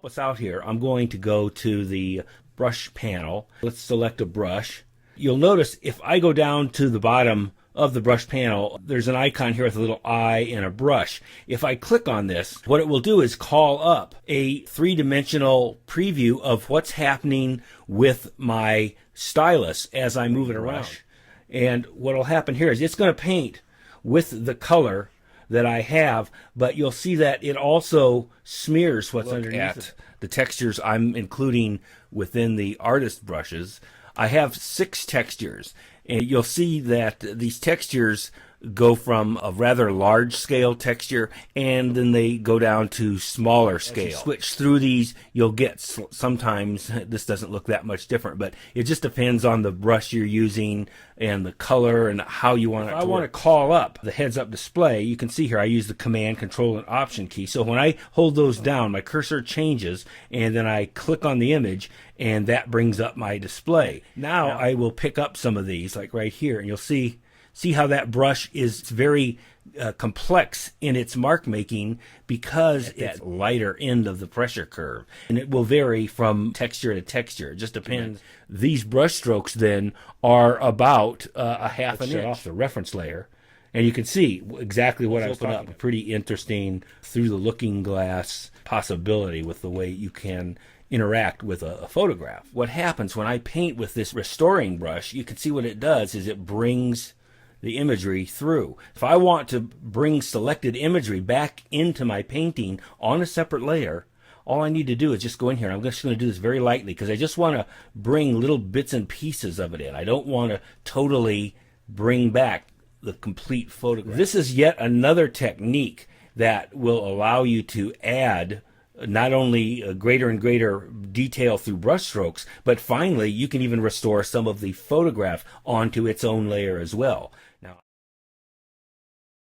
us out here, I'm going to go to the brush panel. Let's select a brush. You'll notice if I go down to the bottom of the brush panel, there's an icon here with a little eye and a brush. If I click on this, what it will do is call up a three-dimensional preview of what's happening with my stylus as I move it around. And what will happen here is it's going to paint with the color that I have, but you'll see that it also smears what's underneath it. The textures I'm including within the artist brushes. I have 6 textures, and you'll see that these textures go from a rather large scale texture and then they go down to smaller scale. As you switch through these, you'll get sometimes this doesn't look that much different, but it just depends on the brush you're using and the color and how you want it to work. If I want to call up the heads up display, you can see here I use the Command, Control, and Option key. So when I hold those down, my cursor changes and then I click on the image and that brings up my display. Now I will pick up some of these like right here, and you'll see how that brush is very complex in its mark making because it's that lighter end of the pressure curve, and it will vary from texture to texture. It just depends. These brush strokes then are about a half an inch off the reference layer, and you can see exactly what I was talking about. A pretty interesting through the looking glass possibility with the way you can interact with a photograph. What happens when I paint with this restoring brush, you can see what it does is it brings the imagery through. If I want to bring selected imagery back into my painting on a separate layer, all I need to do is just go in here. I'm just going to do this very lightly because I just want to bring little bits and pieces of it in. I don't want to totally bring back the complete photograph. This is yet another technique that will allow you to add not only a greater and greater detail through brush strokes, but finally you can even restore some of the photograph onto its own layer as well. Now,